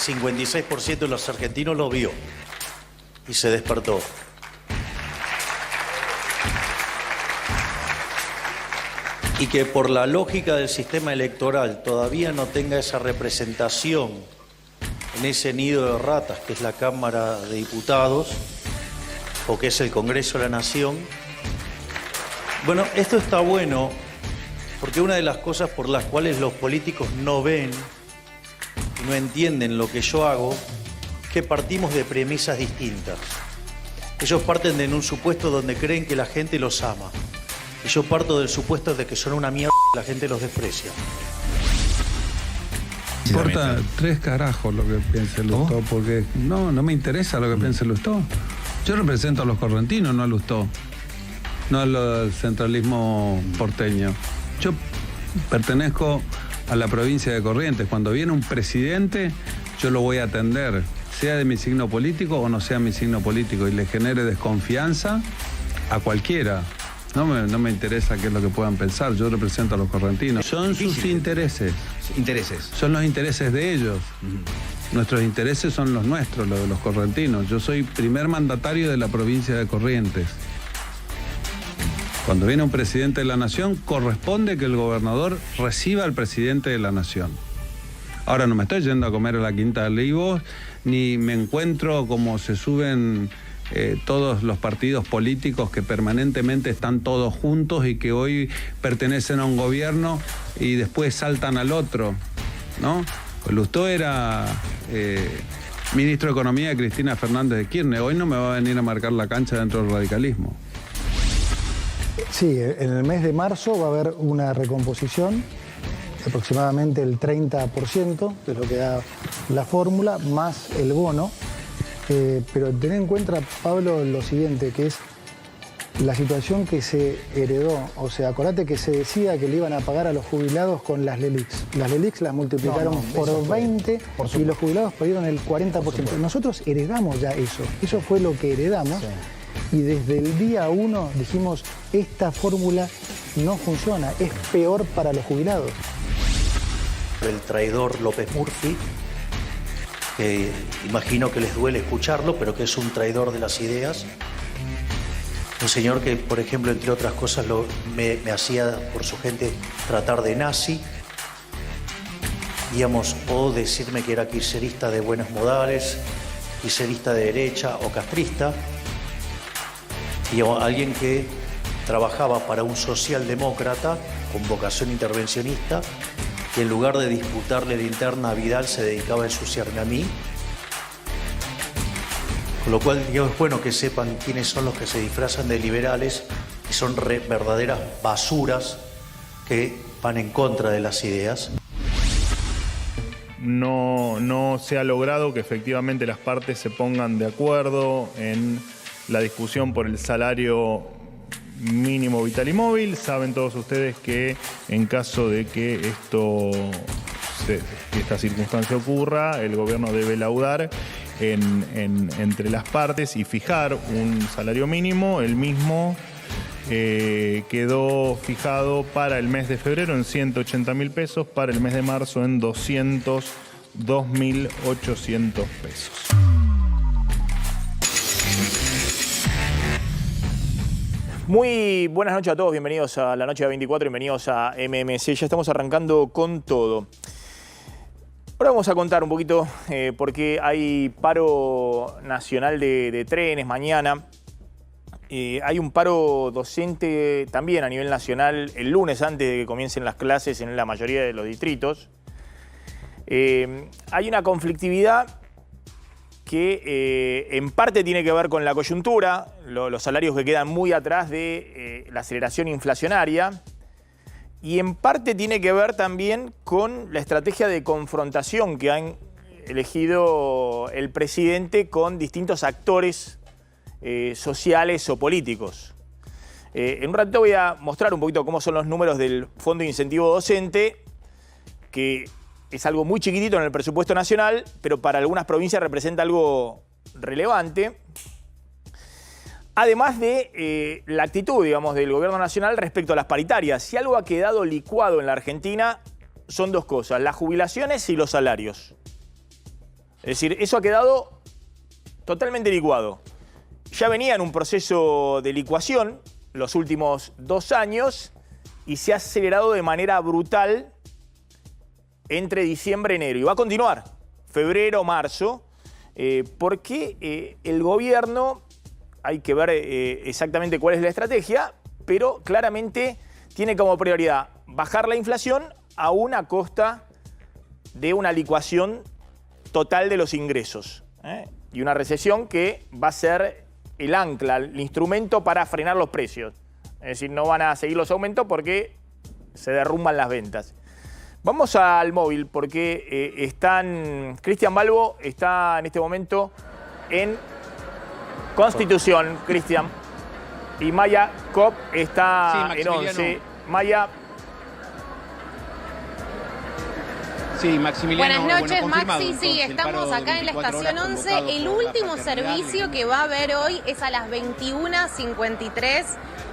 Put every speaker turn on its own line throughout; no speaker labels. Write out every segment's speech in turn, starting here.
56% de los argentinos lo vio y se despertó. Y que por la lógica del sistema electoral todavía no tenga esa representación en ese nido de ratas que es la Cámara de Diputados o que es el Congreso de la Nación. Bueno, esto está bueno porque una de las cosas por las cuales los políticos no ven y no entienden lo que yo hago es que partimos de premisas distintas. Ellos parten de un supuesto donde creen que la gente los ama. Y yo parto del supuesto de que son una mierda y la gente los desprecia.
Importa 3 carajos lo que piense Lustó, porque no me interesa lo que piense Lustó. Yo represento a los correntinos, no a Lustó, no al centralismo porteño. Yo pertenezco a la provincia de Corrientes. Cuando viene un presidente, yo lo voy a atender, sea de mi signo político o no sea mi signo político, y le genere desconfianza a cualquiera. No me interesa qué es lo que puedan pensar. Yo represento a los correntinos. Son sus intereses. Son los intereses de ellos. Nuestros intereses son los nuestros, los de los correntinos. Yo soy primer mandatario de la provincia de Corrientes. Cuando viene un presidente de la nación, corresponde que el gobernador reciba al presidente de la nación. Ahora no me estoy yendo a comer a la Quinta de Olivos, ni me encuentro como se suben todos los partidos políticos que permanentemente están todos juntos y que hoy pertenecen a un gobierno y después saltan al otro, ¿no? Pues Lustó era ministro de Economía de Cristina Fernández de Kirchner. Hoy no me va a venir a marcar la cancha dentro del radicalismo.
Sí, en el mes de marzo va a haber una recomposición, aproximadamente el 30% de lo que da la fórmula, más el bono. Pero ten en cuenta, Pablo, lo siguiente, que es la situación que se heredó. O sea, acordate que se decía que le iban a pagar a los jubilados con las LELIQs. Las LELIQs las multiplicaron por 20 y los jubilados perdieron el 40%. Nosotros heredamos ya eso. Eso fue lo que heredamos. Sí. Y desde el día 1 dijimos, esta fórmula no funciona, es peor para los jubilados.
El traidor López Murphy, que imagino que les duele escucharlo, pero que es un traidor de las ideas. Un señor que, por ejemplo, entre otras cosas, me hacía por su gente tratar de nazi, digamos, o decirme que era kirchnerista de buenos modales, kirchnerista de derecha o castrista. Digamos, alguien que trabajaba para un socialdemócrata con vocación intervencionista, que en lugar de disputarle la interna a Vidal se dedicaba a ensuciarme a mí. Con lo cual, digamos, es bueno que sepan quiénes son los que se disfrazan de liberales y son verdaderas basuras que van en contra de las ideas.
No se ha logrado que efectivamente las partes se pongan de acuerdo en la discusión por el salario mínimo vital y móvil. Saben todos ustedes que en caso de que esta circunstancia ocurra, el gobierno debe laudar entre las partes y fijar un salario mínimo. El mismo quedó fijado para el mes de febrero en 180.000 pesos, para el mes de marzo en 202.800 pesos.
Muy buenas noches a todos, bienvenidos a la noche de 24, bienvenidos a MMC. Ya estamos arrancando con todo. Ahora vamos a contar un poquito por qué hay paro nacional de trenes mañana. Hay un paro docente también a nivel nacional el lunes antes de que comiencen las clases en la mayoría de los distritos. Hay una conflictividad que en parte tiene que ver con la coyuntura, los salarios que quedan muy atrás de la aceleración inflacionaria, y en parte tiene que ver también con la estrategia de confrontación que han elegido el presidente con distintos actores sociales o políticos. En un ratito voy a mostrar un poquito cómo son los números del Fondo de Incentivo Docente, que es algo muy chiquitito en el presupuesto nacional, pero para algunas provincias representa algo relevante. Además de la actitud, digamos, del gobierno nacional respecto a las paritarias. Si algo ha quedado licuado en la Argentina, son dos cosas: las jubilaciones y los salarios. Es decir, eso ha quedado totalmente licuado. Ya venía en un proceso de licuación los últimos 2 años y se ha acelerado de manera brutal entre diciembre y enero. Y va a continuar, febrero, marzo, porque el gobierno, hay que ver exactamente cuál es la estrategia, pero claramente tiene como prioridad bajar la inflación aún a costa de una licuación total de los ingresos. Y una recesión que va a ser el ancla, el instrumento para frenar los precios. Es decir, no van a seguir los aumentos porque se derrumban las ventas. Vamos al móvil porque Cristian Balbo está en este momento en Constitución, Cristian. Y Maya Cop está en 11. Maya.
Sí, Maximiliano.
Buenas noches,
bueno,
Maxi. Sí, estamos acá en la estación 11. El último servicio que va a haber hoy es a las 21:53.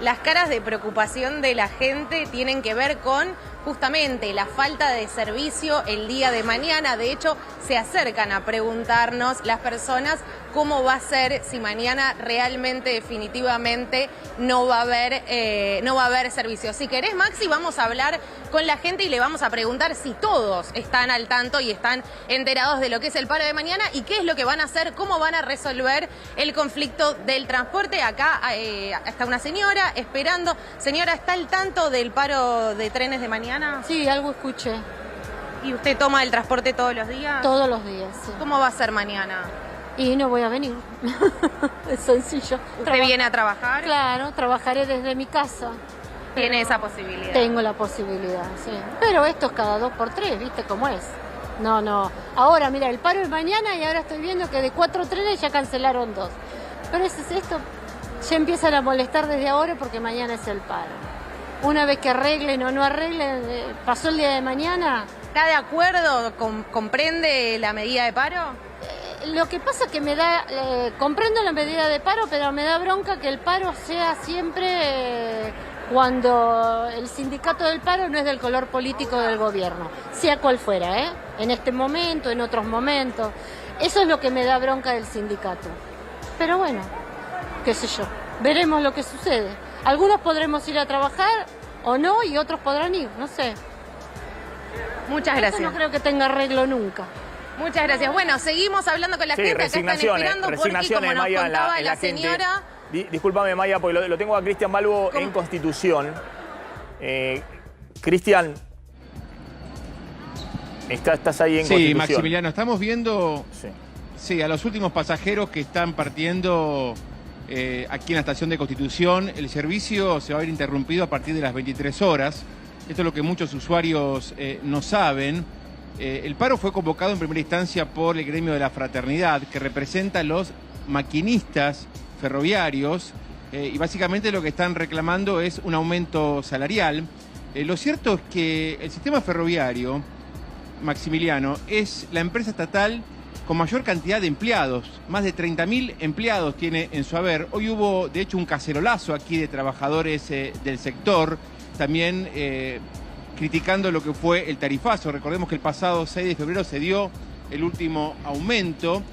Las caras de preocupación de la gente tienen que ver con justamente la falta de servicio el día de mañana. De hecho, se acercan a preguntarnos las personas cómo va a ser si mañana realmente, definitivamente, no va a haber servicio. Si querés, Maxi, vamos a hablar con la gente y le vamos a preguntar si todos están al tanto y están enterados de lo que es el paro de mañana y qué es lo que van a hacer, cómo van a resolver el conflicto del transporte. Acá está una señora esperando. Señora, ¿está al tanto del paro de trenes de mañana?
Sí, algo escuché.
¿Y usted toma el transporte todos los días?
Todos los días, sí.
¿Cómo va a ser mañana?
Y no voy a venir. Es sencillo.
¿Usted viene a trabajar?
Claro, trabajaré desde mi casa.
¿Tiene esa posibilidad?
Tengo la posibilidad, sí. Pero esto es cada 2 por 3, ¿viste cómo es? No. Ahora, mira, el paro es mañana y ahora estoy viendo que de 4 trenes ya cancelaron 2. Pero esto ya empiezan a molestar desde ahora porque mañana es el paro. Una vez que arreglen o no arreglen, pasó el día de mañana.
¿Está de acuerdo? ¿Comprende la medida de paro?
Lo que pasa es que me da, comprendo la medida de paro, pero me da bronca que el paro sea siempre cuando el sindicato del paro no es del color político del gobierno, sea cual fuera, en este momento, en otros momentos. Eso es lo que me da bronca del sindicato. Pero bueno, qué sé yo, veremos lo que sucede. Algunos podremos ir a trabajar o no y otros podrán ir, no sé.
Muchas gracias.
Esto no creo que tenga arreglo nunca.
Muchas gracias. Bueno, seguimos hablando con la gente. Acá están esperando porque, como nos contaba la señora...
Discúlpame, Maya, porque lo tengo a Cristian Balbo en Constitución. Cristian, estás ahí en Constitución.
Sí, Maximiliano, estamos viendo a los últimos pasajeros que están partiendo aquí en la estación de Constitución. El servicio se va a ver interrumpido a partir de las 23 horas. Esto es lo que muchos usuarios no saben. El paro fue convocado en primera instancia por el gremio de la fraternidad, que representa a los maquinistas ferroviarios, y básicamente lo que están reclamando es un aumento salarial. Lo cierto es que el sistema ferroviario, Maximiliano, es la empresa estatal con mayor cantidad de empleados. Más de 30.000 empleados tiene en su haber. Hoy hubo, de hecho, un cacerolazo aquí de trabajadores del sector, también criticando lo que fue el tarifazo. Recordemos que el pasado 6 de febrero se dio el último aumento,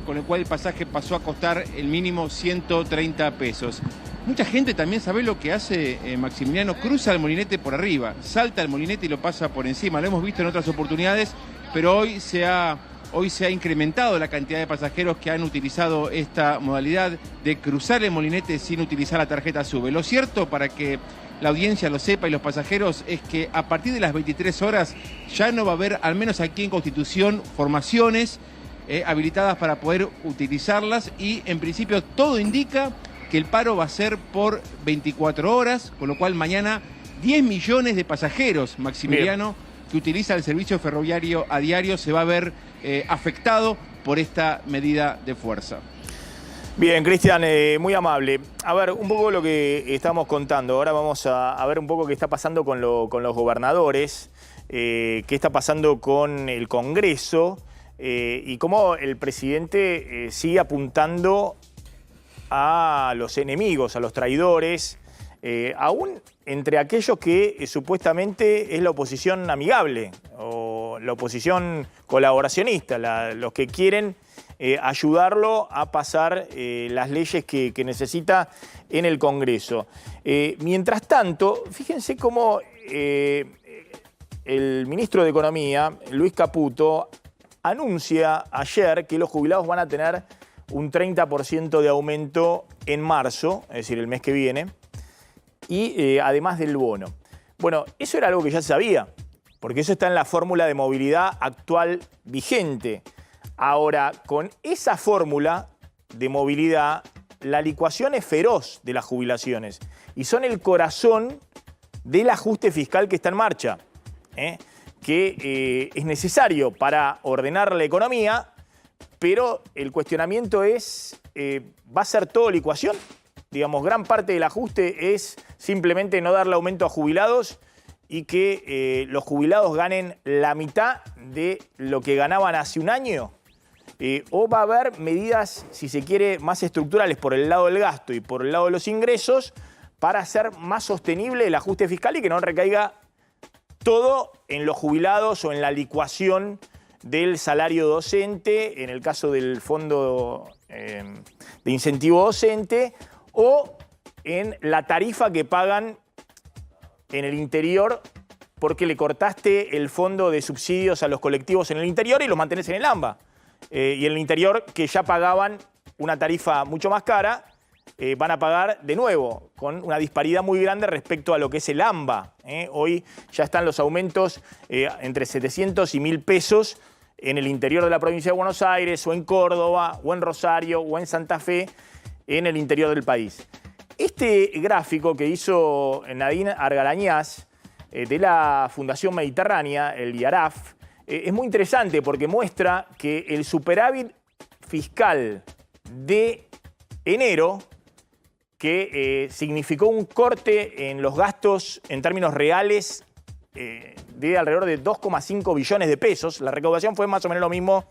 con el cual el pasaje pasó a costar el mínimo 130 pesos. Mucha gente también sabe lo que hace Maximiliano, cruza el molinete por arriba, salta el molinete y lo pasa por encima. Lo hemos visto en otras oportunidades, pero hoy se ha incrementado la cantidad de pasajeros que han utilizado esta modalidad de cruzar el molinete sin utilizar la tarjeta SUBE. Lo cierto, para que la audiencia lo sepa y los pasajeros, es que a partir de las 23 horas ya no va a haber, al menos aquí en Constitución, formaciones habilitadas para poder utilizarlas, y en principio todo indica que el paro va a ser por 24 horas, con lo cual mañana 10 millones de pasajeros, Maximiliano, que utilizan el servicio ferroviario a diario, se va a ver afectado por esta medida de fuerza.
Bien, Cristian, muy amable. A ver, un poco lo que estamos contando. Ahora vamos a ver un poco qué está pasando con los gobernadores, qué está pasando con el Congreso, y cómo el presidente sigue apuntando a los enemigos, a los traidores, aún entre aquellos que supuestamente es la oposición amigable, o la oposición colaboracionista, los que quieren ayudarlo a pasar las leyes que necesita en el Congreso. Mientras tanto, fíjense cómo el ministro de Economía, Luis Caputo, anuncia ayer que los jubilados van a tener un 30% de aumento en marzo, es decir, el mes que viene, y además del bono. Bueno, eso era algo que ya se sabía, porque eso está en la fórmula de movilidad actual vigente. Ahora, con esa fórmula de movilidad, la licuación es feroz de las jubilaciones y son el corazón del ajuste fiscal que está en marcha, que es necesario para ordenar la economía, pero el cuestionamiento es, ¿va a ser todo licuación? Digamos, gran parte del ajuste es simplemente no darle aumento a jubilados y que los jubilados ganen la mitad de lo que ganaban hace un año. O va a haber medidas, si se quiere, más estructurales por el lado del gasto y por el lado de los ingresos para hacer más sostenible el ajuste fiscal y que no recaiga todo en los jubilados o en la licuación del salario docente, en el caso del fondo de incentivo docente, o en la tarifa que pagan en el interior porque le cortaste el fondo de subsidios a los colectivos en el interior y los mantenés en el AMBA. Y en el interior, que ya pagaban una tarifa mucho más cara, van a pagar de nuevo, con una disparidad muy grande respecto a lo que es el AMBA. Hoy ya están los aumentos entre 700 y 1.000 pesos en el interior de la provincia de Buenos Aires, o en Córdoba, o en Rosario, o en Santa Fe, en el interior del país. Este gráfico que hizo Nadine Argarañaz de la Fundación Mediterránea, el IARAF, es muy interesante porque muestra que el superávit fiscal de enero, que significó un corte en los gastos en términos reales de alrededor de 2,5 billones de pesos. La recaudación fue más o menos lo mismo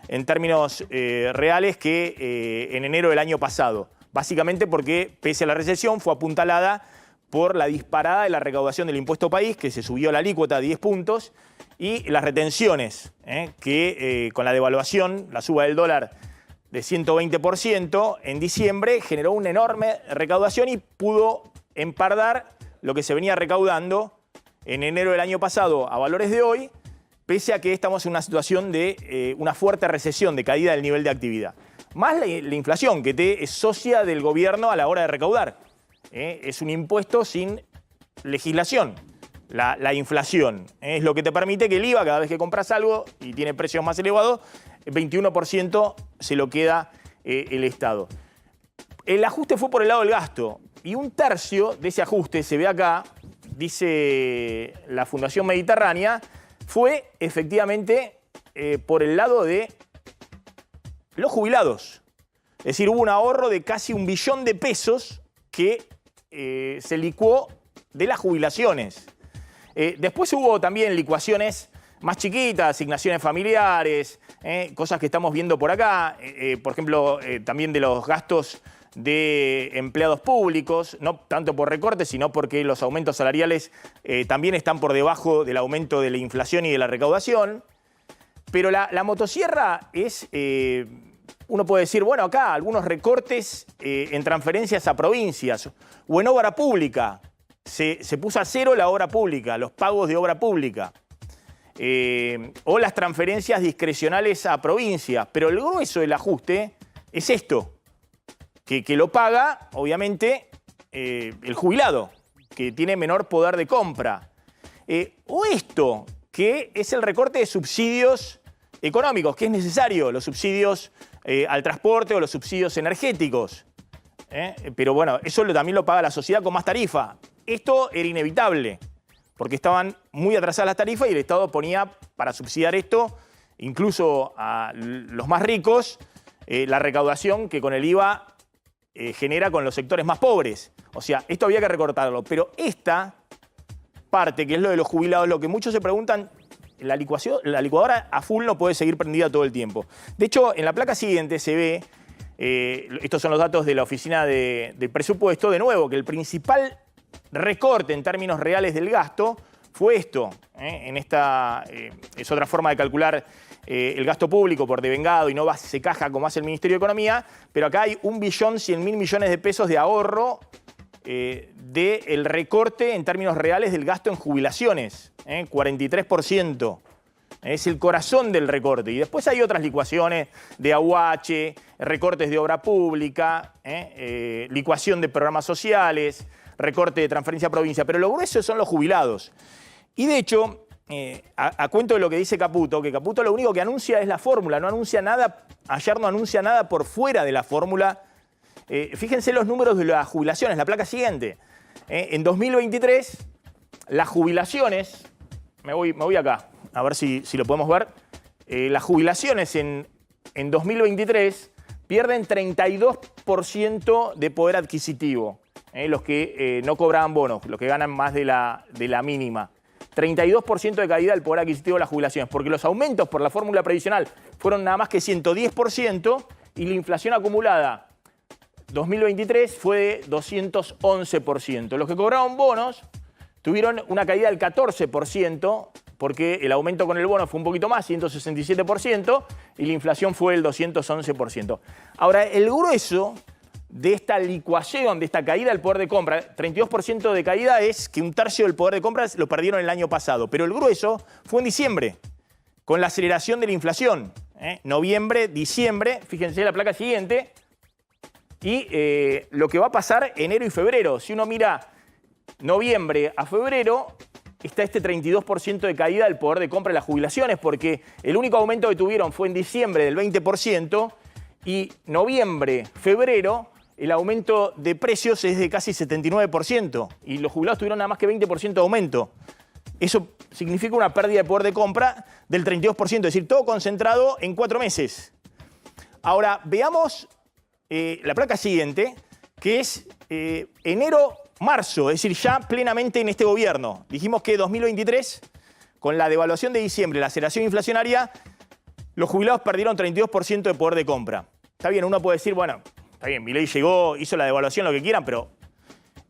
en términos reales que en enero del año pasado. Básicamente porque, pese a la recesión, fue apuntalada por la disparada de la recaudación del impuesto país, que se subió la alícuota a 10 puntos, y las retenciones, que con la devaluación, la suba del dólar de 120% en diciembre, generó una enorme recaudación y pudo empardar lo que se venía recaudando en enero del año pasado a valores de hoy, pese a que estamos en una situación de una fuerte recesión, de caída del nivel de actividad. Más la inflación, que es socia del gobierno a la hora de recaudar. Es un impuesto sin legislación. La inflación es lo que te permite que el IVA, cada vez que compras algo y tiene precios más elevados, el 21% se lo queda el Estado. El ajuste fue por el lado del gasto y un tercio de ese ajuste, se ve acá, dice la Fundación Mediterránea, fue efectivamente por el lado de los jubilados. Es decir, hubo un ahorro de casi 1 billón de pesos que se licuó de las jubilaciones. Después hubo también licuaciones más chiquitas, asignaciones familiares, cosas que estamos viendo por acá, por ejemplo, también de los gastos de empleados públicos, no tanto por recortes, sino porque los aumentos salariales también están por debajo del aumento de la inflación y de la recaudación. Pero la motosierra es, uno puede decir, bueno, acá algunos recortes en transferencias a provincias o en obra pública. Se puso a cero la obra pública, los pagos de obra pública. O las transferencias discrecionales a provincias. Pero el grueso del ajuste es esto, que lo paga, obviamente, el jubilado, que tiene menor poder de compra. O esto, que es el recorte de subsidios económicos, que es necesario, los subsidios al transporte o los subsidios energéticos. Pero bueno, eso también lo paga la sociedad con más tarifa. Esto era inevitable, porque estaban muy atrasadas las tarifas y el Estado ponía para subsidiar esto, incluso a los más ricos, la recaudación que con el IVA genera con los sectores más pobres. O sea, esto había que recortarlo. Pero esta parte, que es lo de los jubilados, lo que muchos se preguntan, la licuadora a full no puede seguir prendida todo el tiempo. De hecho, en la placa siguiente se ve, estos son los datos de la Oficina del Presupuesto, de nuevo, que el principal recorte en términos reales del gasto fue esto. En esta es otra forma de calcular el gasto público por devengado y no se caja como hace el Ministerio de Economía, pero acá hay 1.100.000 millones de pesos de ahorro del recorte en términos reales del gasto en jubilaciones, 43%. Es el corazón del recorte. Y después hay otras licuaciones de AUH, recortes de obra pública, licuación de programas sociales, recorte de transferencia a provincia. Pero lo grueso son los jubilados. Y de hecho, a cuento de lo que dice Caputo, que Caputo lo único que anuncia es la fórmula, no anuncia nada, ayer no anuncia nada por fuera de la fórmula. Fíjense los números de las jubilaciones, la placa siguiente. En 2023, las jubilaciones, me voy acá, a ver si lo podemos ver. Las jubilaciones en 2023 pierden 32% de poder adquisitivo. Los que no cobraban bonos, los que ganan más de la mínima. 32% de caída del poder adquisitivo de las jubilaciones, porque los aumentos por la fórmula previsional fueron nada más que 110% y la inflación acumulada 2023 fue de 211%. Los que cobraron bonos tuvieron una caída del 14%, porque el aumento con el bono fue un poquito más, 167%, y la inflación fue el 211%. Ahora, el grueso de esta licuación, de esta caída del poder de compra, 32% de caída es que un tercio del poder de compra lo perdieron el año pasado, pero el grueso fue en diciembre, con la aceleración de la inflación. Noviembre, diciembre, fíjense la placa siguiente, y lo que va a pasar enero y febrero. Si uno mira noviembre a febrero, está este 32% de caída del poder de compra de las jubilaciones, porque el único aumento que tuvieron fue en diciembre del 20%, y noviembre, febrero, el aumento de precios es de casi 79%, y los jubilados tuvieron nada más que 20% de aumento. Eso significa una pérdida de poder de compra del 32%, es decir, todo concentrado en 4 meses. Ahora, veamos la placa siguiente, que es enero-marzo, es decir, ya plenamente en este gobierno. Dijimos que 2023, con la devaluación de diciembre, la aceleración inflacionaria, los jubilados perdieron 32% de poder de compra. Está bien, uno puede decir, bueno, está bien, Milei llegó, hizo la devaluación, lo que quieran, pero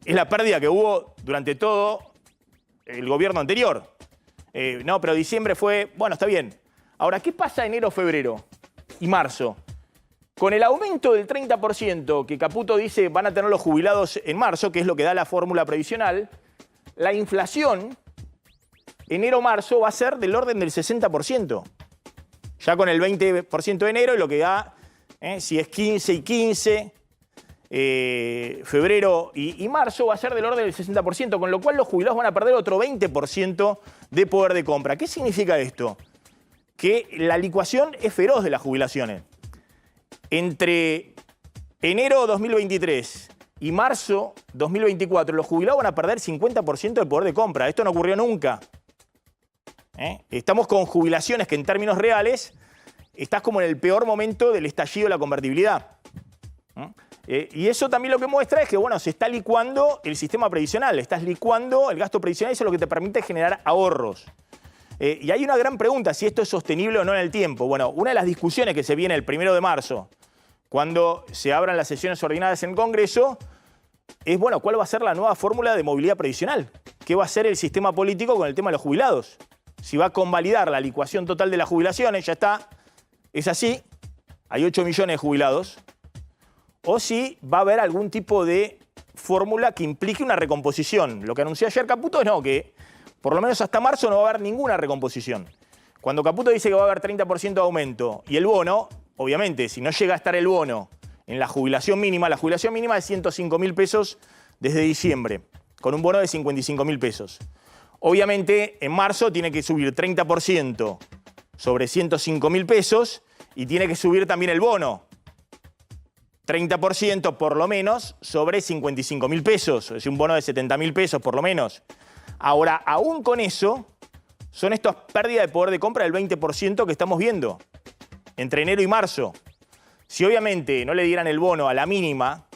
es la pérdida que hubo durante todo el gobierno anterior. No, pero diciembre fue, bueno, está bien. Ahora, ¿qué pasa enero, febrero y marzo? Con el aumento del 30% que Caputo dice van a tener los jubilados en marzo, que es lo que da la fórmula previsional, la inflación enero-marzo va a ser del orden del 60%. Ya con el 20% de enero y lo que da, si es 15 y 15, febrero y marzo va a ser del orden del 60%, con lo cual los jubilados van a perder otro 20% de poder de compra. ¿Qué significa esto? Que la licuación es feroz de las jubilaciones. Entre enero 2023 y marzo 2024, los jubilados van a perder 50% del poder de compra. Esto no ocurrió nunca. Estamos con jubilaciones que en términos reales estás como en el peor momento del estallido de la convertibilidad. Y eso también lo que muestra es que, bueno, se está licuando el sistema previsional, estás licuando el gasto previsional, eso es lo que te permite generar ahorros. Y hay una gran pregunta, si esto es sostenible o no en el tiempo. Bueno, una de las discusiones que se viene el 1 de marzo, cuando se abran las sesiones ordinarias en el Congreso, es, bueno, ¿cuál va a ser la nueva fórmula de movilidad previsional? ¿Qué va a hacer el sistema político con el tema de los jubilados? Si va a convalidar la licuación total de las jubilaciones, ya está, es así, hay 8 millones de jubilados, o si va a haber algún tipo de fórmula que implique una recomposición. Lo que anunció ayer Caputo es no, que por lo menos hasta marzo no va a haber ninguna recomposición. Cuando Caputo dice que va a haber 30% de aumento y el bono, obviamente, si no llega a estar el bono en la jubilación mínima es de 105.000 pesos desde diciembre, con un bono de 55.000 pesos. Obviamente, en marzo tiene que subir 30% sobre 105.000 pesos y tiene que subir también el bono. 30% por lo menos sobre 55.000 pesos, es decir, un bono de 70.000 pesos por lo menos. Ahora, aún con eso, son estas pérdidas de poder de compra del 20% que estamos viendo entre enero y marzo. Si obviamente no le dieran el bono a la mínima,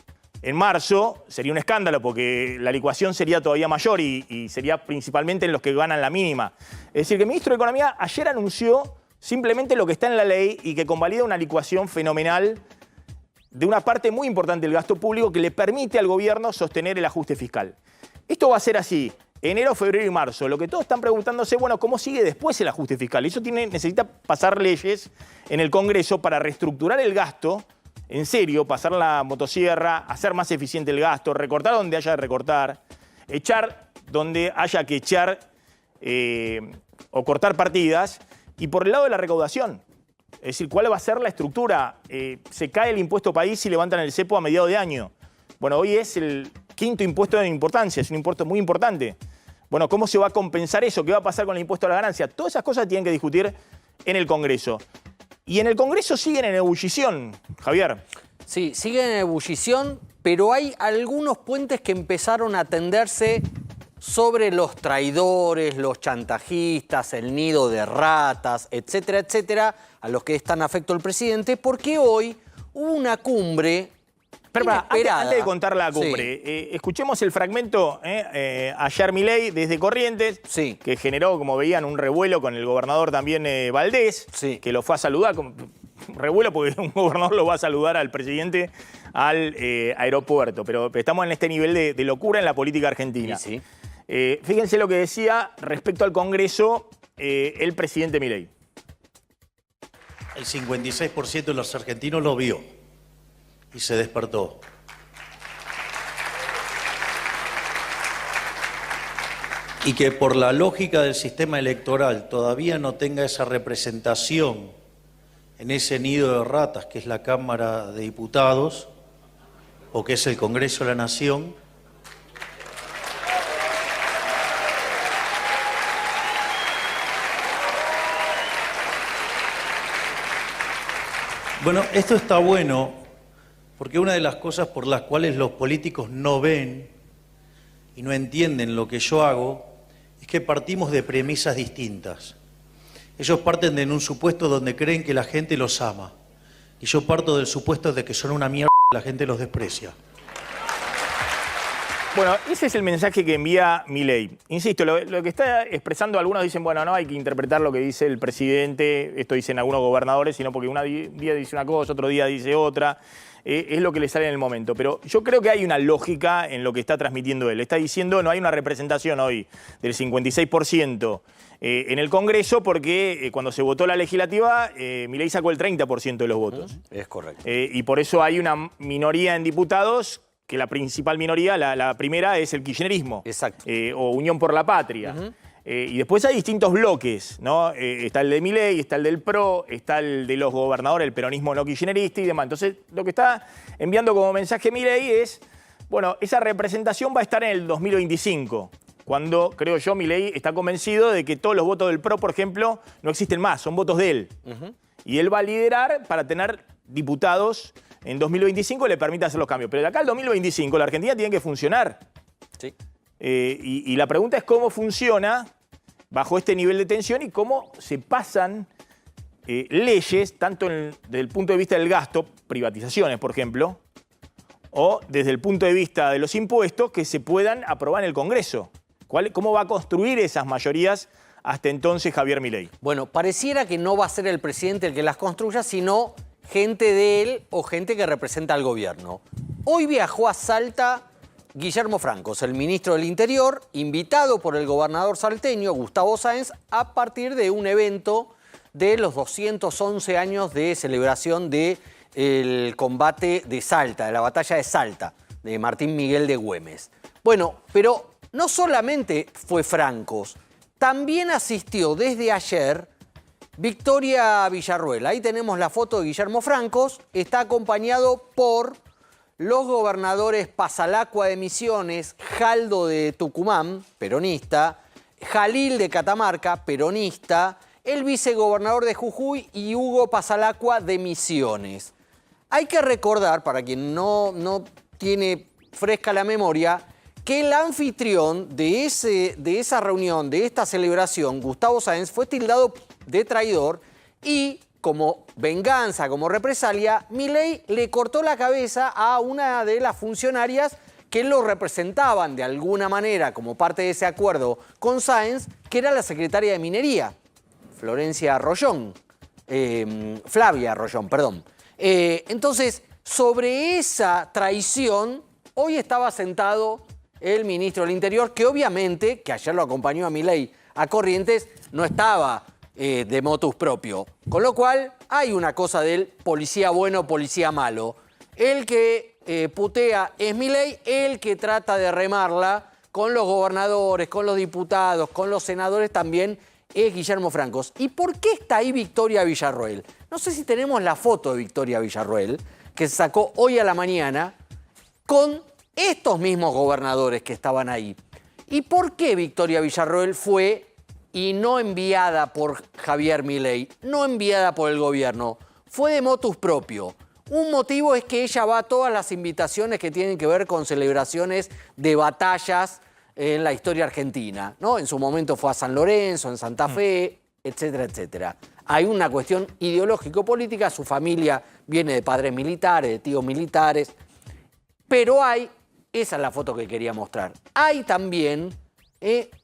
en marzo sería un escándalo porque la licuación sería todavía mayor y sería principalmente en los que ganan la mínima. Es decir, que el ministro de Economía ayer anunció simplemente lo que está en la ley y que convalida una licuación fenomenal de una parte muy importante del gasto público que le permite al gobierno sostener el ajuste fiscal. Esto va a ser así enero, febrero y marzo. Lo que todos están preguntándose, bueno, ¿cómo sigue después el ajuste fiscal? Eso necesita pasar leyes en el Congreso para reestructurar el gasto, en serio, pasar la motosierra, hacer más eficiente el gasto, recortar donde haya de recortar, echar donde haya que echar o cortar partidas. Y por el lado de la recaudación, es decir, ¿cuál va a ser la estructura? Se cae el impuesto país y levantan el cepo a mediados de año. Bueno, hoy es el quinto impuesto de importancia, es un impuesto muy importante. Bueno, ¿cómo se va a compensar eso? ¿Qué va a pasar con el impuesto a la ganancia? Todas esas cosas tienen que discutir en el Congreso. Y en el Congreso siguen en ebullición, Javier.
Sí, siguen en ebullición, pero hay algunos puentes que empezaron a tenderse sobre los traidores, los chantajistas, el nido de ratas, etcétera, etcétera, a los que es tan afecto el presidente, porque hoy hubo una cumbre.
Pero antes de contar la cumbre, sí. Escuchemos el fragmento ayer Milei desde Corrientes,
sí,
que generó, como veían, un revuelo con el gobernador también Valdés,
sí,
que lo fue a saludar. Revuelo porque un gobernador lo va a saludar al presidente al aeropuerto. Pero estamos en este nivel de locura en la política argentina.
Sí,
fíjense lo que decía respecto al Congreso el presidente Milei.
El 56% de los argentinos lo vio y se despertó. Y que por la lógica del sistema electoral todavía no tenga esa representación en ese nido de ratas que es la Cámara de Diputados o que es el Congreso de la Nación. Bueno, esto está bueno porque una de las cosas por las cuales los políticos no ven y no entienden lo que yo hago es que partimos de premisas distintas. Ellos parten de un supuesto donde creen que la gente los ama y yo parto del supuesto de que son una mierda y la gente los desprecia.
Bueno, ese es el mensaje que envía Milei. Insisto, lo que está expresando, algunos dicen, bueno, no hay que interpretar lo que dice el presidente, esto dicen algunos gobernadores, sino porque un día dice una cosa, otro día dice otra, es lo que le sale en el momento. Pero yo creo que hay una lógica en lo que está transmitiendo él. Está diciendo, no hay una representación hoy del 56% en el Congreso porque cuando se votó la legislativa, Milei sacó el 30% de los votos.
Es correcto.
Y por eso hay una minoría en diputados, que la principal minoría, la primera, es el kirchnerismo.
Exacto.
O Unión por la Patria. Y después hay distintos bloques, ¿no? Está el de Milei, está el del PRO, está el de los gobernadores, el peronismo no kirchnerista y demás. Entonces, lo que está enviando como mensaje Milei es, bueno, esa representación va a estar en el 2025, cuando, creo yo, Milei está convencido de que todos los votos del PRO, por ejemplo, no existen más, son votos de él. Y él va a liderar para tener diputados en 2025 le permite hacer los cambios. Pero de acá al 2025 la Argentina tiene que funcionar. Sí. Y la pregunta es cómo funciona bajo este nivel de tensión y cómo se pasan leyes, tanto desde el punto de vista del gasto, privatizaciones, por ejemplo, o desde el punto de vista de los impuestos que se puedan aprobar en el Congreso. ¿Cómo va a construir esas mayorías hasta entonces Javier Milei?
Bueno, pareciera que no va a ser el presidente el que las construya, sino gente de él o gente que representa al gobierno. Hoy viajó a Salta Guillermo Francos, el ministro del Interior, invitado por el gobernador salteño, Gustavo Sáenz, a partir de un evento de los 211 años de celebración del combate de Salta, de la batalla de Salta, de Martín Miguel de Güemes. Bueno, pero no solamente fue Francos, también asistió desde ayer Victoria Villarruel. Ahí tenemos la foto de Guillermo Francos. Está acompañado por los gobernadores Pasalacua de Misiones, Jaldo de Tucumán, peronista, Jalil de Catamarca, peronista, el vicegobernador de Jujuy y Hugo Pasalacua de Misiones. Hay que recordar, para quien no tiene fresca la memoria, que el anfitrión de esa reunión, de esta celebración, Gustavo Sáenz, fue tildado de traidor y como venganza, como represalia, Milei le cortó la cabeza a una de las funcionarias que lo representaban de alguna manera como parte de ese acuerdo con Sáenz, que era la secretaria de Minería, Flavia Arroyón, perdón. Entonces, sobre esa traición, hoy estaba sentado el ministro del Interior, que obviamente, que ayer lo acompañó a Milei a Corrientes, no estaba de motus propio. Con lo cual hay una cosa del policía bueno, policía malo. El que putea es Milei, el que trata de remarla con los gobernadores, con los diputados, con los senadores también es Guillermo Francos. ¿Y por qué está ahí Victoria Villarroel? No sé si tenemos la foto de Victoria Villarroel, que se sacó hoy a la mañana con estos mismos gobernadores que estaban ahí. ¿Y por qué Victoria Villarroel fue y no enviada por Javier Milei, no enviada por el gobierno? Fue de motus propio. Un motivo es que ella va a todas las invitaciones que tienen que ver con celebraciones de batallas en la historia argentina, ¿no? En su momento fue a San Lorenzo, en Santa Fe, etcétera, etcétera. Hay una cuestión ideológico-política, su familia viene de padres militares, de tíos militares, pero hay, esa es la foto que quería mostrar, hay también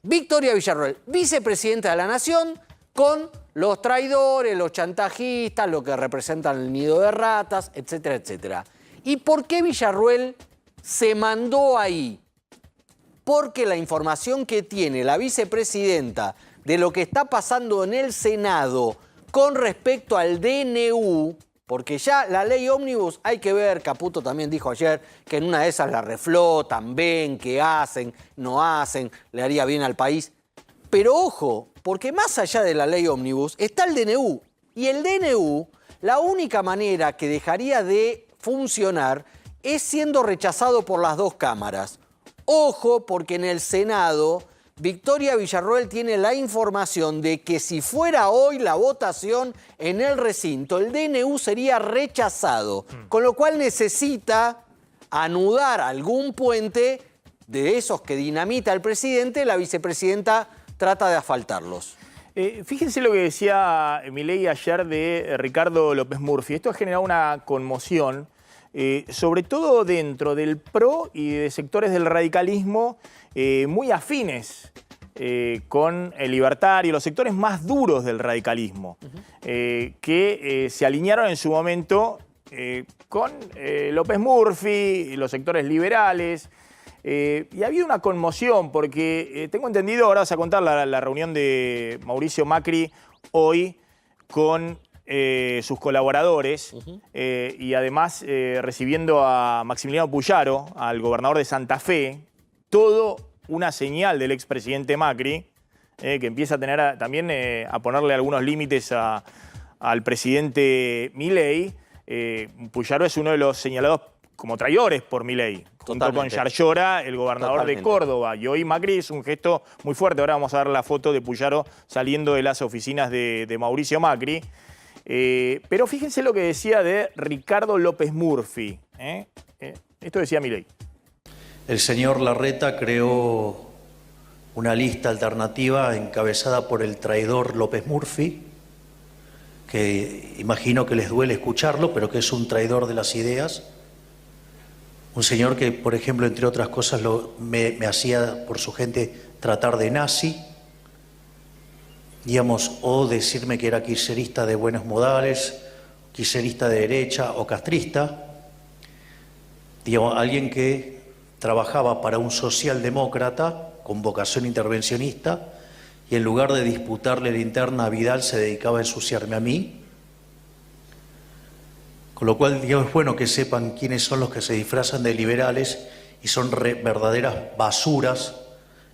Victoria Villarroel, vicepresidenta de la Nación, con los traidores, los chantajistas, lo que representan el nido de ratas, etcétera, etcétera. ¿Y por qué Villarroel se mandó ahí? Porque la información que tiene la vicepresidenta de lo que está pasando en el Senado con respecto al DNU, porque ya la ley ómnibus hay que ver, Caputo también dijo ayer que en una de esas la reflotan, ven qué hacen, no hacen, le haría bien al país. Pero ojo, porque más allá de la ley ómnibus está el DNU. Y el DNU, la única manera que dejaría de funcionar es siendo rechazado por las dos cámaras. Ojo, porque en el Senado, Victoria Villarroel tiene la información de que si fuera hoy la votación en el recinto, el DNU sería rechazado. Con lo cual necesita anudar algún puente de esos que dinamita el presidente, la vicepresidenta trata de asfaltarlos.
Fíjense lo que decía Milei ayer de Ricardo López Murphy. Esto ha generado una conmoción, sobre todo dentro del PRO y de sectores del radicalismo muy afines con el libertario, los sectores más duros del radicalismo, que se alinearon en su momento con López Murphy, los sectores liberales. Y ha habido una conmoción porque tengo entendido, ahora vas a contar la reunión de Mauricio Macri hoy con sus colaboradores y además recibiendo a Maximiliano Puyaro, al gobernador de Santa Fe, todo una señal del expresidente Macri, que empieza a tener también a ponerle algunos límites al presidente Milei. Puyaro es uno de los señalados como traidores por Milei, junto con Yarlora, el gobernador de Córdoba. Y hoy Macri es un gesto muy fuerte. Ahora vamos a ver la foto de Puyaro saliendo de las oficinas de Mauricio Macri. Pero fíjense lo que decía de Ricardo López Murphy. Esto decía Milei.
El señor Larreta creó una lista alternativa encabezada por el traidor López Murphy, que imagino que les duele escucharlo, pero que es un traidor de las ideas. Un señor que, por ejemplo, entre otras cosas, me hacía por su gente tratar de nazi, digamos, o decirme que era kirchnerista de buenos modales, kirchnerista de derecha o castrista. Digamos, alguien que trabajaba para un socialdemócrata con vocación intervencionista y en lugar de disputarle la interna a Vidal se dedicaba a ensuciarme a mí. Con lo cual, digamos, es bueno que sepan quiénes son los que se disfrazan de liberales y son verdaderas basuras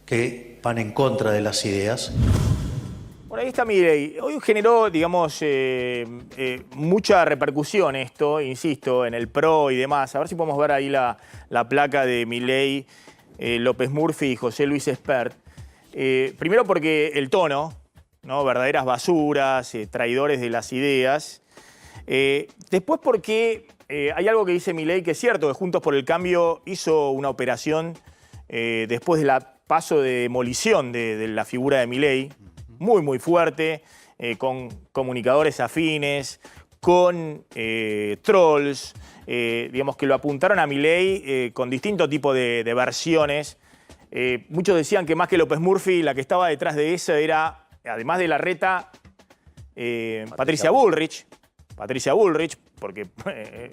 que van en contra de las ideas.
Bueno, ahí está Milei. Hoy generó, digamos, mucha repercusión esto, insisto, en el PRO y demás. A ver si podemos ver ahí la placa de Milei, López Murphy y José Luis Espert. Primero porque el tono, ¿no? Verdaderas basuras, traidores de las ideas. Después porque hay algo que dice Milei que es cierto, que Juntos por el Cambio hizo una operación después del paso de demolición de la figura de Milei, muy, muy fuerte, con comunicadores afines, con trolls, digamos que lo apuntaron a Milei con distintos tipos de versiones. Muchos decían que más que López Murphy, la que estaba detrás de eso era, además de Larreta, Patricia Bullrich. Patricia Bullrich, porque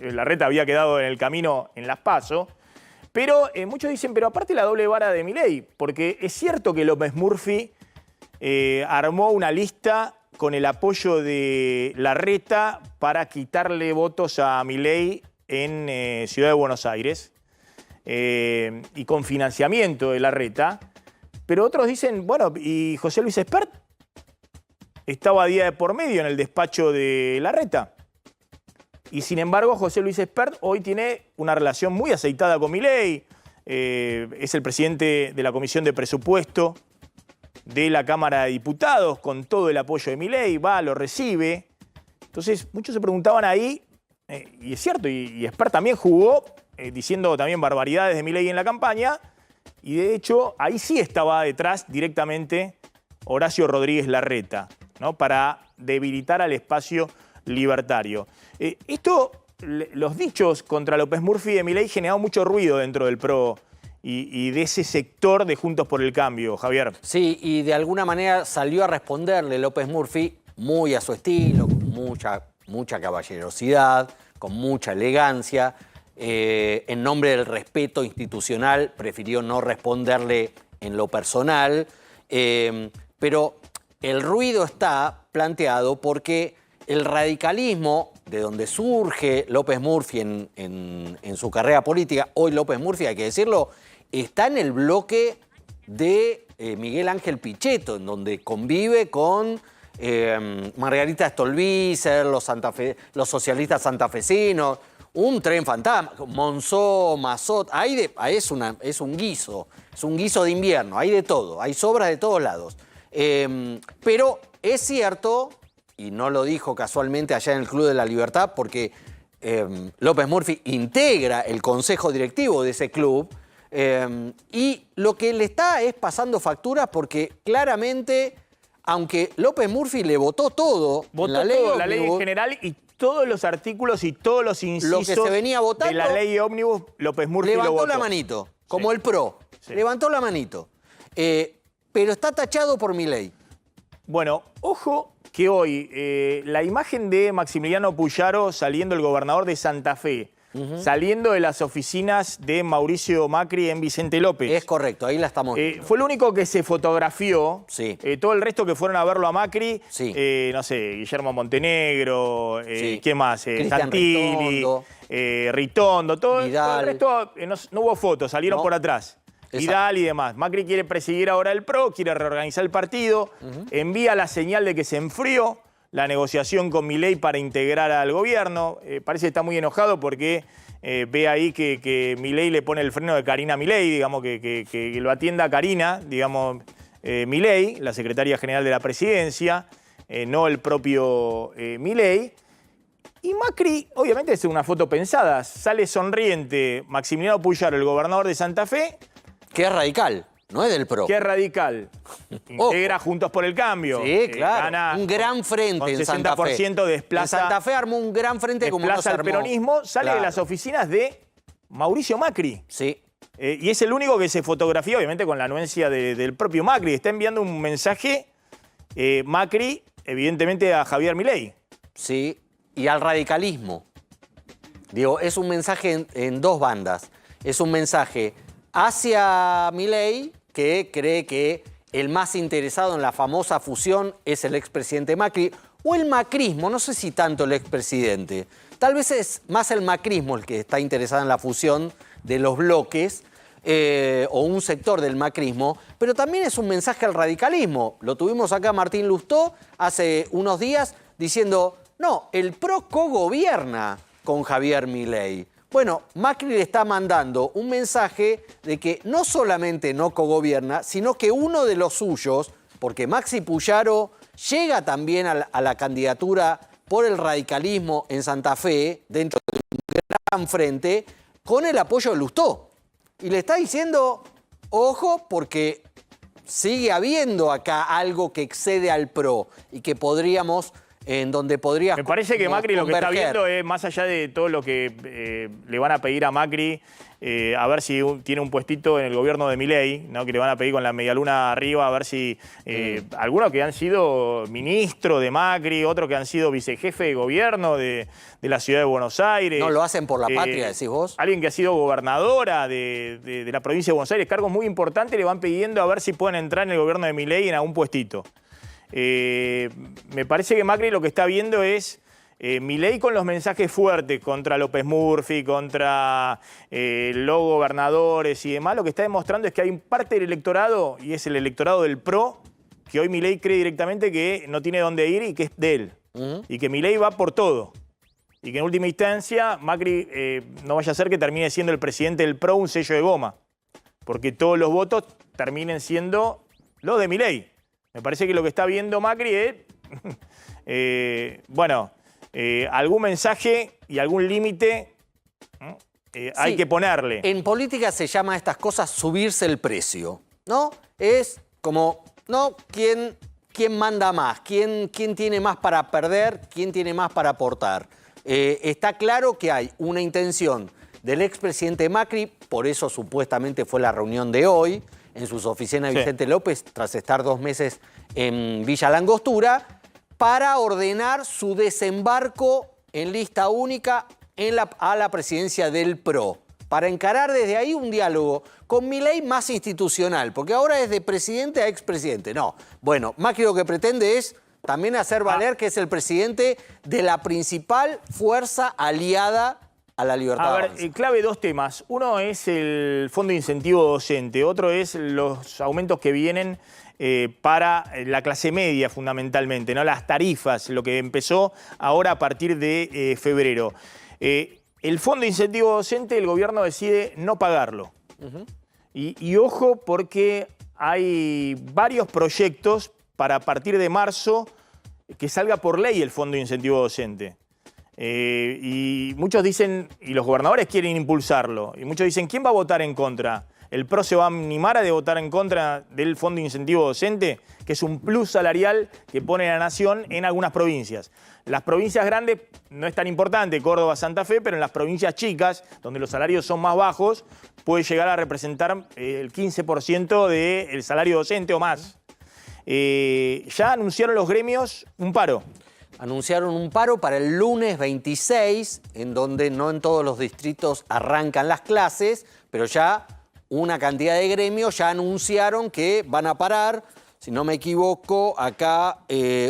Larreta había quedado en el camino en las PASO, Pero muchos dicen, pero aparte la doble vara de Milei, porque es cierto que López Murphy armó una lista con el apoyo de Larreta para quitarle votos a Milei en Ciudad de Buenos Aires y con financiamiento de Larreta. Pero otros dicen, bueno, ¿y José Luis Espert? Estaba día de por medio en el despacho de Larreta. Y sin embargo, José Luis Espert hoy tiene una relación muy aceitada con Milei. Es el presidente de la Comisión de Presupuesto de la Cámara de Diputados, con todo el apoyo de Milei, va, lo recibe. Entonces, muchos se preguntaban ahí, y es cierto, y Espert también jugó, diciendo también barbaridades de Milei en la campaña, y de hecho, ahí sí estaba detrás directamente Horacio Rodríguez Larreta, ¿no? Para debilitar al espacio libertario. Los dichos contra López Murphy de Milei generaron mucho ruido dentro del PRO y de ese sector de Juntos por el Cambio, Javier.
Sí, y de alguna manera salió a responderle López Murphy muy a su estilo, con mucha caballerosidad, con mucha elegancia. En nombre del respeto institucional prefirió no responderle en lo personal, pero el ruido está planteado porque el radicalismo, de donde surge López Murphy en su carrera política, hoy López Murphy, hay que decirlo, está en el bloque de Miguel Ángel Pichetto, en donde convive con Margarita Stolbizer, los socialistas santafesinos, un tren fantasma, Monzó, Mazot, es un guiso de invierno, hay de todo, hay sobras de todos lados. Pero es cierto, y no lo dijo casualmente allá en el Club de la Libertad, porque López Murphy integra el consejo directivo de ese club, y lo que le está es pasando facturas porque claramente, aunque López Murphy le votó todo,
la ley en general y todos los artículos y todos los incisos
lo que se venía votando,
de la ley ómnibus, López Murphy lo votó.
Levantó la manito, como
sí.
el PRO, sí. Levantó la manito. Pero está tachado por Milei.
Bueno, ojo que hoy la imagen de Maximiliano Puyaro saliendo, el gobernador de Santa Fe, saliendo de las oficinas de Mauricio Macri en Vicente López.
Es correcto, ahí la estamos viendo.
Fue el único que se fotografió.
Sí.
Todo el resto que fueron a verlo a Macri,
sí.
No sé, Guillermo Montenegro,
sí.
¿quién más? Santilli, Ritondo, todo el resto no hubo fotos, salieron por atrás. Vidal y demás. Macri quiere presidir ahora el PRO, quiere reorganizar el partido, envía la señal de que se enfrió la negociación con Milei para integrar al gobierno. Parece que está muy enojado porque ve ahí que Milei le pone el freno de Karina Milei, digamos, que lo atienda Karina, digamos, Milei, la secretaria general de la presidencia, no el propio Milei. Y Macri, obviamente es una foto pensada, sale sonriente Maximiliano Puyaro, el gobernador de Santa Fe.
Que es radical, no es del PRO.
Que es radical. Integra Juntos por el Cambio.
Sí, claro.
Gana
un gran frente en Santa Fe.
60% desplaza.
En Santa Fe armó un gran frente como no se armó.
Desplaza al peronismo, sale de las oficinas de Mauricio Macri.
Sí.
Y es el único que se fotografía, obviamente con la anuencia del propio Macri. Está enviando un mensaje Macri, evidentemente, a Javier Milei.
Sí, y al radicalismo. Digo, es un mensaje en dos bandas. Es un mensaje hacia Milei, que cree que el más interesado en la famosa fusión es el expresidente Macri, o el macrismo, no sé si tanto el expresidente. Tal vez es más el macrismo el que está interesado en la fusión de los bloques, o un sector del macrismo, pero también es un mensaje al radicalismo. Lo tuvimos acá Martín Lustó hace unos días diciendo, no, el PRO cogobierna con Javier Milei. Bueno, Macri le está mandando un mensaje de que no solamente no cogobierna, sino que uno de los suyos, porque Maxi Puyaro llega también a la candidatura por el radicalismo en Santa Fe, dentro de un gran frente, con el apoyo de Lustó. Y le está diciendo, ojo, porque sigue habiendo acá algo que excede al PRO y que podríamos en donde podría...
Me parece que Macri lo que está viendo es, más allá de todo lo que le van a pedir a Macri, a ver si tiene un puestito en el gobierno de Milei, ¿no? Que le van a pedir con la medialuna arriba, a ver si algunos que han sido ministro de Macri, otros que han sido vicejefe de gobierno de la ciudad de Buenos Aires.
No lo hacen por la patria, decís vos.
Alguien que ha sido gobernadora de la provincia de Buenos Aires, cargos muy importantes, le van pidiendo a ver si pueden entrar en el gobierno de Milei en algún puestito. Me parece que Macri lo que está viendo es Milei con los mensajes fuertes contra López Murphy, contra los gobernadores y demás. Lo que está demostrando es que hay parte del electorado, y es el electorado del PRO, que hoy Milei cree directamente que no tiene dónde ir y que es de él. Y que Milei va por todo. Y que en última instancia Macri no vaya a ser que termine siendo el presidente del PRO un sello de goma. Porque todos los votos terminen siendo los de Milei. Me parece que lo que está viendo Macri es, algún mensaje y algún límite hay que ponerle.
En política se llama a estas cosas subirse el precio, ¿no? Es como, ¿no? ¿Quién manda más? ¿Quién tiene más para perder? ¿Quién tiene más para aportar? Está claro que hay una intención del expresidente Macri, por eso supuestamente fue la reunión de hoy, en sus oficinas de Vicente López, tras estar 2 meses en Villa Langostura, para ordenar su desembarco en lista única a la presidencia del PRO, para encarar desde ahí un diálogo con Milei más institucional, porque ahora es de presidente a expresidente. No, bueno, Macri lo que pretende es también hacer valer que es el presidente de la principal fuerza aliada a la libertad.
A ver, clave 2 temas. Uno es el fondo de incentivo docente, otro es los aumentos que vienen para la clase media fundamentalmente, ¿no? Las tarifas, lo que empezó ahora a partir de febrero. El fondo de incentivo docente el gobierno decide no pagarlo. Y ojo porque hay varios proyectos para a partir de marzo que salga por ley el fondo de incentivo docente. Y muchos dicen, y los gobernadores quieren impulsarlo, y muchos dicen, ¿quién va a votar en contra? ¿El PRO se va a animar a votar en contra del fondo de incentivo docente? Que es un plus salarial que pone la nación en algunas provincias. Las provincias grandes no es tan importante, Córdoba, Santa Fe, pero en las provincias chicas, donde los salarios son más bajos, puede llegar a representar el 15% del salario docente o más. Ya anunciaron los gremios un paro.
Anunciaron un paro para el lunes 26, en donde no en todos los distritos arrancan las clases, pero ya una cantidad de gremios ya anunciaron que van a parar. Si no me equivoco, acá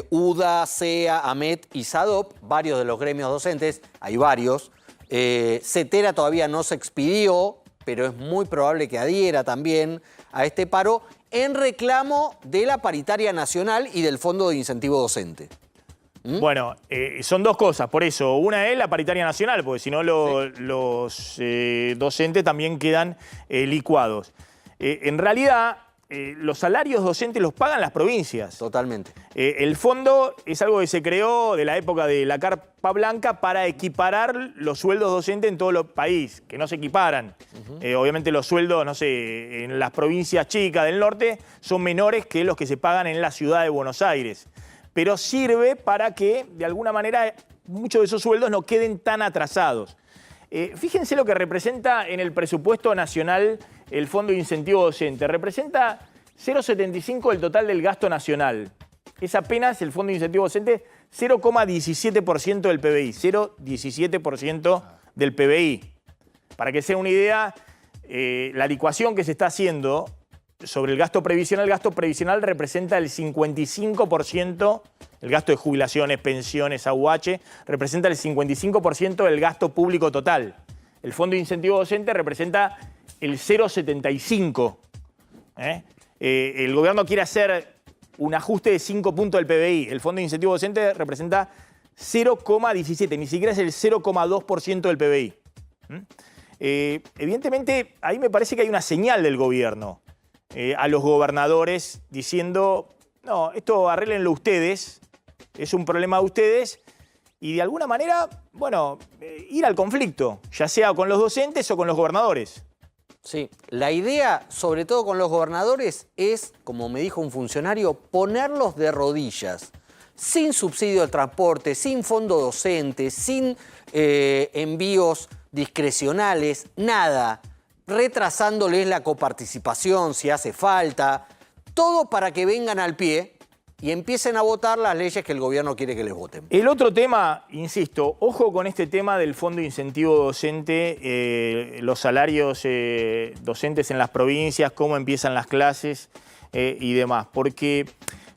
UDA, CEA, AMET y SADOP, varios de los gremios docentes, hay varios. CETERA todavía no se expidió, pero es muy probable que adhiera también a este paro en reclamo de la paritaria nacional y del Fondo de Incentivo Docente.
Bueno, son 2 cosas, por eso. Una es la paritaria nacional, porque si no los docentes también quedan licuados. En realidad, los salarios docentes los pagan las provincias.
Totalmente.
El fondo es algo que se creó de la época de la Carpa Blanca para equiparar los sueldos docentes en todo el país, que no se equiparan. Obviamente los sueldos, no sé, en las provincias chicas del norte son menores que los que se pagan en la ciudad de Buenos Aires. Pero sirve para que, de alguna manera, muchos de esos sueldos no queden tan atrasados. Fíjense lo que representa en el presupuesto nacional el Fondo de Incentivo Docente. Representa 0,75 del total del gasto nacional. Es apenas el Fondo de Incentivo Docente 0,17% del PBI. 0,17% del PBI. Para que sea una idea, la licuación que se está haciendo sobre el gasto previsional representa el 55%, el gasto de jubilaciones, pensiones, AUH, representa el 55% del gasto público total. El Fondo de Incentivo Docente representa el 0,75%. El gobierno quiere hacer un ajuste de 5 puntos del PBI. El Fondo de Incentivo Docente representa 0,17%, ni siquiera es el 0,2% del PBI. Evidentemente, ahí me parece que hay una señal del gobierno a los gobernadores diciendo, no, esto arréglenlo ustedes, es un problema de ustedes, y de alguna manera, bueno, ir al conflicto, ya sea con los docentes o con los gobernadores.
Sí, la idea, sobre todo con los gobernadores, es, como me dijo un funcionario, ponerlos de rodillas. sin subsidio de transporte, sin fondo docente, sin envíos discrecionales, nada, retrasándoles la coparticipación si hace falta, todo para que vengan al pie y empiecen a votar las leyes que el gobierno quiere que les voten.
El otro tema, insisto, ojo con este tema del Fondo de Incentivo Docente, los salarios docentes en las provincias, cómo empiezan las clases y demás, porque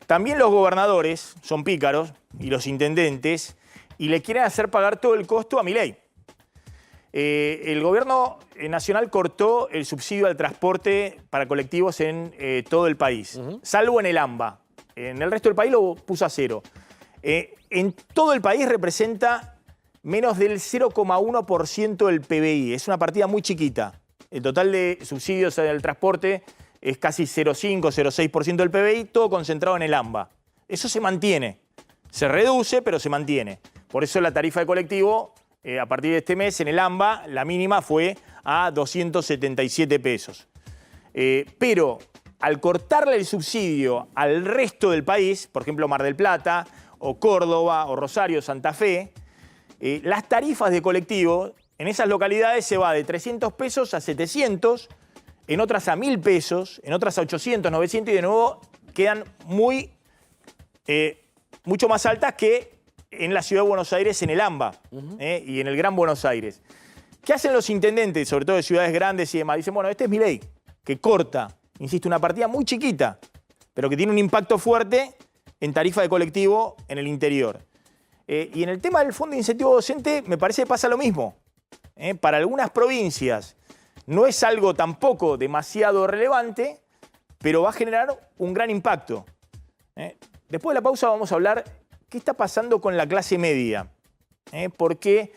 también los gobernadores son pícaros y los intendentes y le quieren hacer pagar todo el costo a Milei. El gobierno nacional cortó el subsidio al transporte para colectivos en todo el país, salvo en el AMBA. En el resto del país lo puso a cero. En todo el país representa menos del 0,1% del PBI. Es una partida muy chiquita. El total de subsidios del transporte es casi 0,5, 0,6% del PBI, todo concentrado en el AMBA. Eso se mantiene. Se reduce, pero se mantiene. Por eso la tarifa de colectivo, a partir de este mes, en el AMBA, la mínima fue a 277 pesos. Pero al cortarle el subsidio al resto del país, por ejemplo Mar del Plata, o Córdoba, o Rosario, Santa Fe, las tarifas de colectivo en esas localidades se va de 300 pesos a 700, en otras a 1.000 pesos, en otras a 800, 900 y de nuevo quedan mucho más altas que en la Ciudad de Buenos Aires, en el AMBA y en el Gran Buenos Aires. ¿Qué hacen los intendentes, sobre todo de ciudades grandes y demás? Dicen, bueno, este es Milei, que corta, insisto, una partida muy chiquita, pero que tiene un impacto fuerte en tarifa de colectivo en el interior. Y en el tema del Fondo de Incentivo Docente me parece que pasa lo mismo. Para algunas provincias no es algo tampoco demasiado relevante, pero va a generar un gran impacto. Después de la pausa vamos a hablar qué está pasando con la clase media. Porque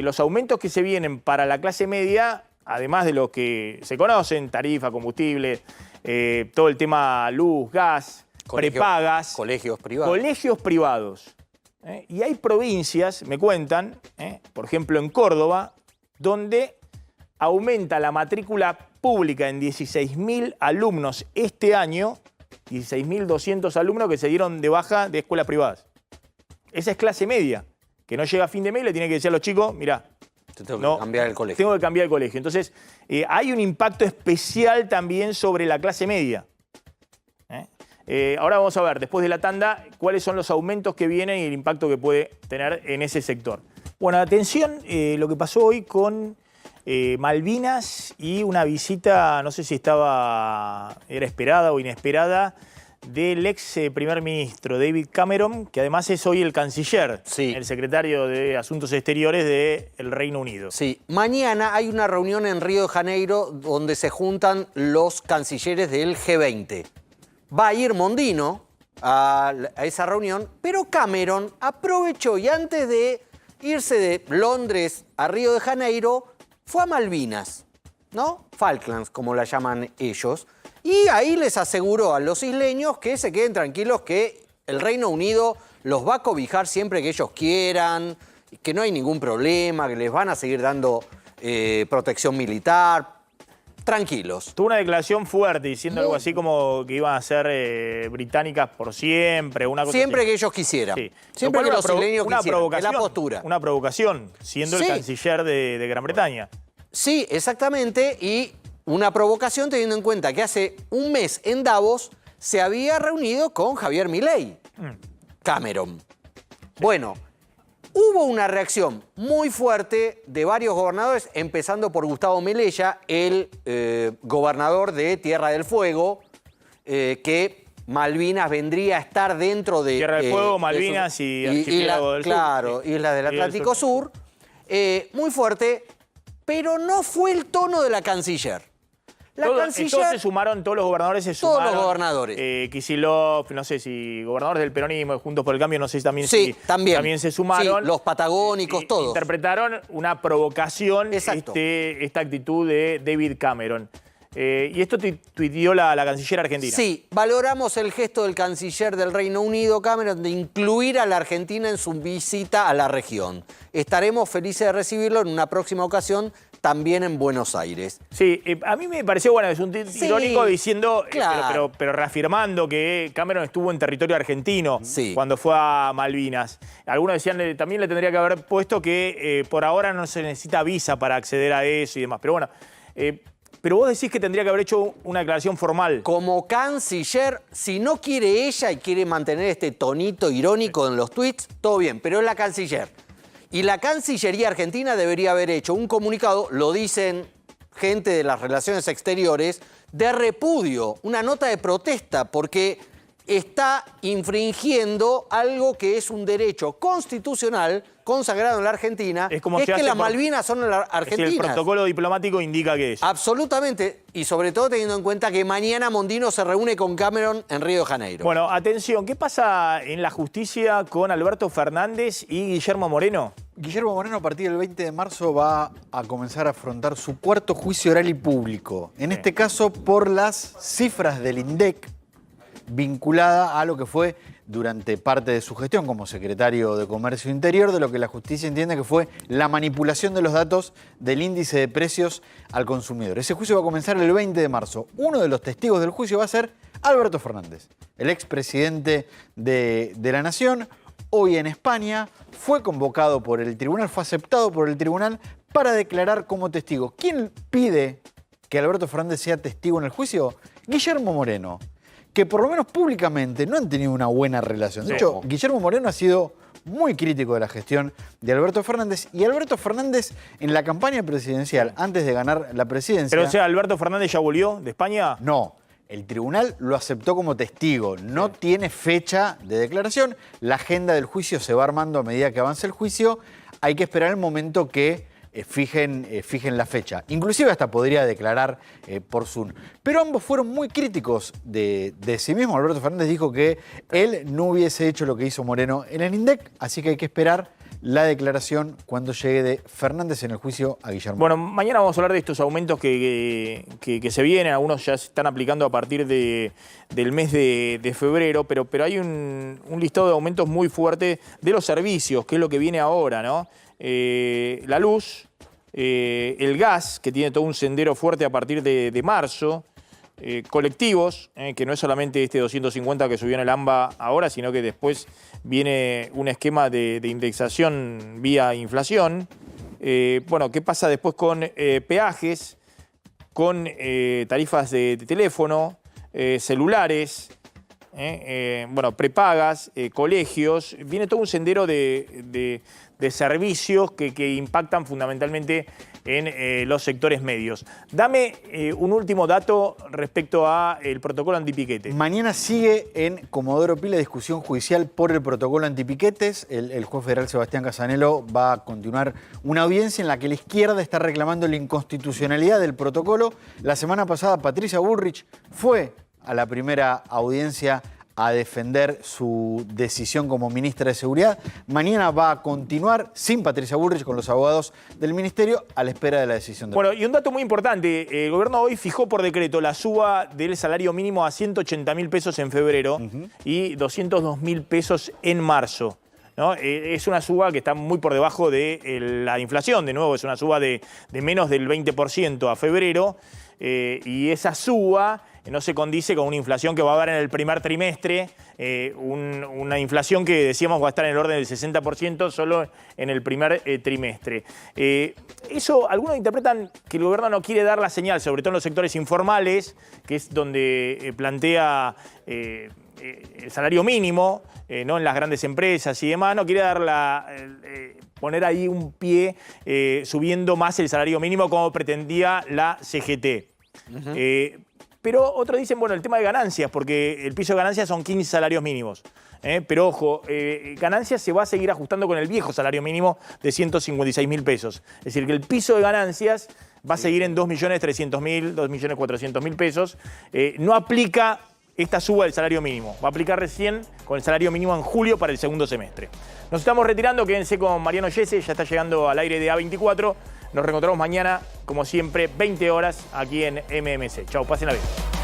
los aumentos que se vienen para la clase media, además de lo que se conocen, tarifa, combustible, todo el tema luz, gas, prepagas.
Colegios privados.
Colegios privados. Y hay provincias, me cuentan, por ejemplo en Córdoba, donde aumenta la matrícula pública en 16.000 alumnos este año, 16.200 alumnos que se dieron de baja de escuelas privadas. Esa es clase media, que no llega a fin de mes y le tiene que decir a los chicos, mirá,
tengo que cambiar el colegio.
Tengo que cambiar el colegio. Entonces, hay un impacto especial también sobre la clase media. Ahora vamos a ver, después de la tanda, cuáles son los aumentos que vienen y el impacto que puede tener en ese sector. Bueno, atención, lo que pasó hoy con Malvinas y una visita, no sé si era esperada o inesperada, del ex primer ministro David Cameron, que además es hoy el canciller, el secretario de Asuntos Exteriores del Reino Unido.
Sí, mañana hay una reunión en Río de Janeiro donde se juntan los cancilleres del G20. Va a ir Mondino a esa reunión, pero Cameron aprovechó y antes de irse de Londres a Río de Janeiro, fue a Malvinas, ¿no? Falklands, como la llaman ellos. Y ahí les aseguró a los isleños que se queden tranquilos que el Reino Unido los va a cobijar siempre que ellos quieran, que no hay ningún problema, que les van a seguir dando protección militar. Tranquilos.
Tuvo una declaración fuerte diciendo algo así como que iban a ser británicas por siempre, una cosa
siempre
así.
Que ellos quisieran.
Sí.
Siempre que los isleños quisieran.
Es
la postura.
Una provocación, siendo el canciller de Gran Bretaña.
Sí, exactamente, y una provocación teniendo en cuenta que hace un mes en Davos se había reunido con Javier Milei, Cameron. Bueno, hubo una reacción muy fuerte de varios gobernadores, empezando por Gustavo Melella, el gobernador de Tierra del Fuego, que Malvinas vendría a estar dentro de...
Tierra del Fuego, Malvinas y Archipiélago del Sur.
Claro, Islas del Atlántico Sur. Muy fuerte, pero no fue el tono de la canciller.
Todos se sumaron, todos los gobernadores se sumaron.
Todos los gobernadores.
Kicillof, no sé si gobernadores del peronismo, Juntos por el Cambio, no sé si también, también se sumaron.
Sí, los patagónicos, todos.
Interpretaron una provocación esta actitud de David Cameron. Y esto tuiteó la canciller argentina.
Sí, valoramos el gesto del canciller del Reino Unido, Cameron, de incluir a la Argentina en su visita a la región. Estaremos felices de recibirlo en una próxima ocasión, también en Buenos Aires.
Sí, a mí me pareció, bueno, es un irónico diciendo,
claro.
pero reafirmando que Cameron estuvo en territorio argentino cuando fue a Malvinas. Algunos decían, también le tendría que haber puesto que por ahora no se necesita visa para acceder a eso y demás. Pero bueno, pero vos decís que tendría que haber hecho una declaración formal.
Como canciller, si no quiere ella y quiere mantener este tonito irónico en los tweets, todo bien, pero es la canciller. Y la Cancillería Argentina debería haber hecho un comunicado, lo dicen gente de las relaciones exteriores, de repudio, una nota de protesta, porque está infringiendo algo que es un derecho constitucional consagrado en la Argentina, es que las Malvinas son argentinas.
El protocolo diplomático indica que es.
Absolutamente, y sobre todo teniendo en cuenta que mañana Mondino se reúne con Cameron en Río de Janeiro.
Bueno, atención, ¿qué pasa en la justicia con Alberto Fernández y Guillermo Moreno?
Guillermo Moreno a partir del 20 de marzo va a comenzar a afrontar su cuarto juicio oral y público. En este caso por las cifras del INDEC vinculada a lo que fue durante parte de su gestión como secretario de Comercio Interior, de lo que la justicia entiende que fue la manipulación de los datos del índice de precios al consumidor. Ese juicio va a comenzar el 20 de marzo. Uno de los testigos del juicio va a ser Alberto Fernández, el expresidente de la Nación. Hoy en España fue convocado por el tribunal, fue aceptado por el tribunal para declarar como testigo. ¿Quién pide que Alberto Fernández sea testigo en el juicio? Guillermo Moreno, que por lo menos públicamente no han tenido una buena relación. De hecho, Guillermo Moreno ha sido muy crítico de la gestión de Alberto Fernández. Y Alberto Fernández, en la campaña presidencial, antes de ganar la presidencia...
Pero, o sea, ¿Alberto Fernández ya volvió de España?
No. El tribunal lo aceptó como testigo. No tiene fecha de declaración. La agenda del juicio se va armando a medida que avance el juicio. Hay que esperar el momento que fijen la fecha. Inclusive hasta podría declarar por Zoom. Pero ambos fueron muy críticos de sí mismo. Alberto Fernández dijo que él no hubiese hecho lo que hizo Moreno en el INDEC, así que hay que esperar la declaración cuando llegue de Fernández en el juicio a Guillermo.
Bueno, mañana vamos a hablar de estos aumentos que se vienen. Algunos ya se están aplicando a partir del mes de febrero, pero hay un listado de aumentos muy fuerte de los servicios, que es lo que viene ahora, ¿no? La luz, el gas, que tiene todo un sendero fuerte a partir de marzo, colectivos, que no es solamente este 250 que subió en el AMBA ahora, sino que después viene un esquema de indexación vía inflación. Bueno, ¿qué pasa después con peajes, con tarifas de teléfono, celulares, bueno, prepagas, colegios? Viene todo un sendero de servicios que impactan fundamentalmente en los sectores medios. Dame un último dato respecto al protocolo antipiquete.
Mañana sigue en Comodoro Pi la discusión judicial por el protocolo antipiquetes. El juez federal Sebastián Casanelo va a continuar una audiencia en la que la izquierda está reclamando la inconstitucionalidad del protocolo. La semana pasada Patricia Bullrich fue a la primera audiencia a defender su decisión como ministra de Seguridad. Mañana va a continuar sin Patricia Bullrich con los abogados del ministerio a la espera de la decisión.
Bueno, y un dato muy importante, el gobierno hoy fijó por decreto la suba del salario mínimo a 180.000 pesos en febrero y 202.000 pesos en marzo, ¿no? Es una suba que está muy por debajo de la inflación, de nuevo es una suba de menos del 20% a febrero, y esa suba no se condice con una inflación que va a haber en el primer trimestre, una inflación que decíamos va a estar en el orden del 60% solo en el primer trimestre. Eso, algunos interpretan que el gobierno no quiere dar la señal, sobre todo en los sectores informales, que es donde plantea el salario mínimo, no en las grandes empresas y demás, no quiere dar poner ahí un pie subiendo más el salario mínimo como pretendía la CGT. Pero otros dicen, bueno, el tema de ganancias, porque el piso de ganancias son 15 salarios mínimos. Pero ojo, ganancias se va a seguir ajustando con el viejo salario mínimo de 156.000 pesos. Es decir, que el piso de ganancias va a seguir en 2.300.000, 2.400.000 pesos. No aplica esta suba del salario mínimo. Va a aplicar recién con el salario mínimo en julio para el segundo semestre. Nos estamos retirando, quédense con Mariano Yese, ya está llegando al aire de A24. Nos reencontramos mañana, como siempre, 20 horas aquí en MMC. Chau, pásenla bien.